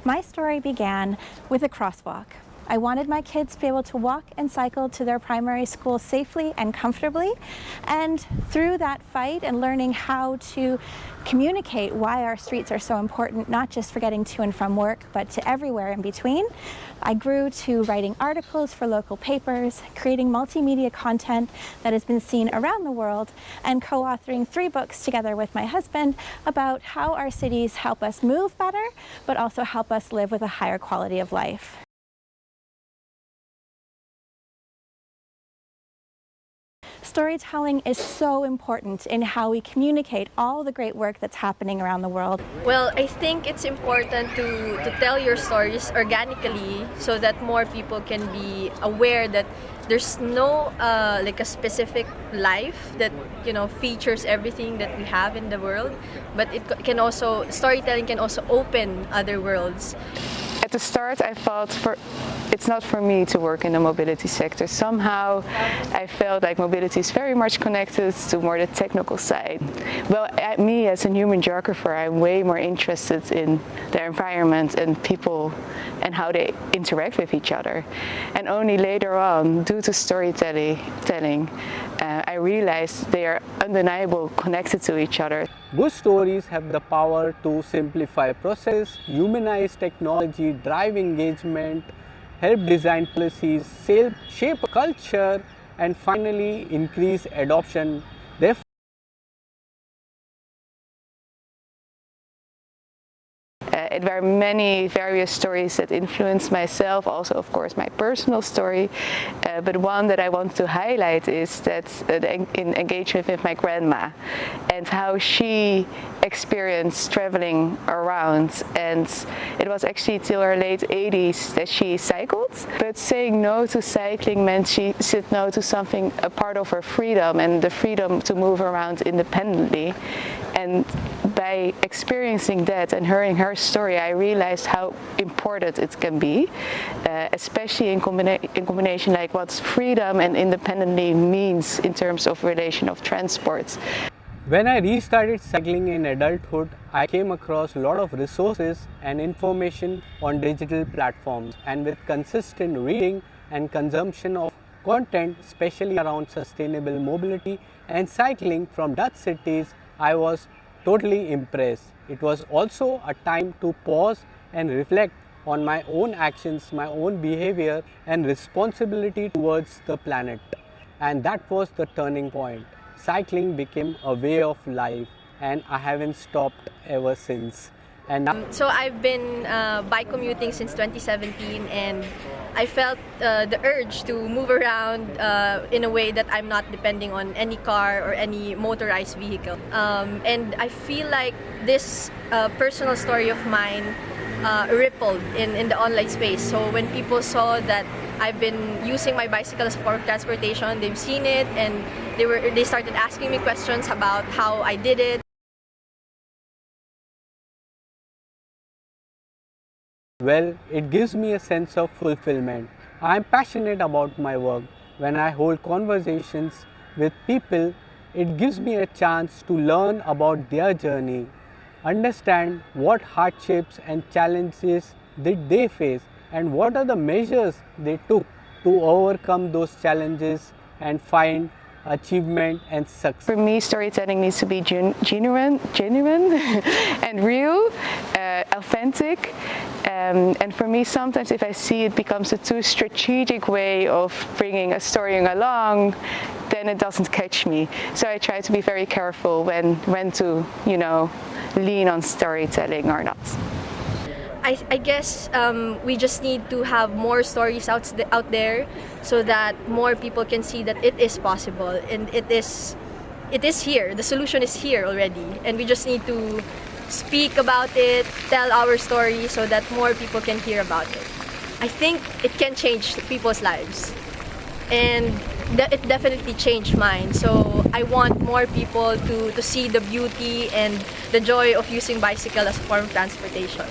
My story began with a crosswalk. I wanted my kids to be able to walk and cycle to their primary school safely and comfortably. And through that fight and learning how to communicate why our streets are so important, not just for getting to and from work, but to everywhere in between, I grew to writing articles for local papers, creating multimedia content that has been seen around the world, and co-authoring 3 books together with my husband about how our cities help us move better, but also help us live with a higher quality of life. Storytelling is so important in how we communicate all the great work that's happening around the world. Well, I think it's important to tell your stories organically so that more people can be aware that there's no like a specific life that features everything that we have in the world, but storytelling can also open other worlds. At the start, I thought it's not for me to work in the mobility sector. Somehow I felt like mobility is very much connected to more the technical side. Well, me as a human geographer, I'm way more interested in the environment and people and how they interact with each other. And only later on, due to storytelling, I realized they are undeniably connected to each other. Good stories have the power to simplify process, humanize technology, drive engagement, help design policies, shape culture, and finally increase adoption. Therefore, there are many various stories that influence myself, also of course my personal story, but one that I want to highlight is that in engagement with my grandma and how she experienced traveling around, and it was actually till her late 80s that she cycled, but saying no to cycling meant she said no to something, a part of her freedom and the freedom to move around independently. And by experiencing that and hearing her story, I realized how important it can be, especially in combination like what freedom and independently means in terms of relation of transport. when I restarted cycling in adulthood, I came across a lot of resources and information on digital platforms, and with consistent reading and consumption of content, especially around sustainable mobility and cycling from Dutch cities, I was totally impressed. It was also a time to pause and reflect on my own actions, my own behavior and responsibility towards the planet. And that was the turning point. Cycling became a way of life and I haven't stopped ever since. And now so I've been bike commuting since 2017, and I felt the urge to move around in a way that I'm not depending on any car or any motorized vehicle. And I feel like this personal story of mine rippled in the online space. So when people saw that I've been using my bicycle as a form of transportation, they've seen it and they started asking me questions about how I did it. Well, it gives me a sense of fulfillment. I am passionate about my work. When I hold conversations with people, it gives me a chance to learn about their journey, understand what hardships and challenges did they face and what are the measures they took to overcome those challenges and find achievement and success. For me, storytelling needs to be genuine and real, authentic. And for me, sometimes if I see it becomes a too strategic way of bringing a story along, then it doesn't catch me. So I try to be very careful when to, lean on storytelling or not. I guess we just need to have more stories out there so that more people can see that it is possible and it is here. The solution is here already, and we just need to speak about it, tell our story so that more people can hear about it. I think it can change people's lives, and it definitely changed mine. So I want more people to see the beauty and the joy of using bicycle as a form of transportation.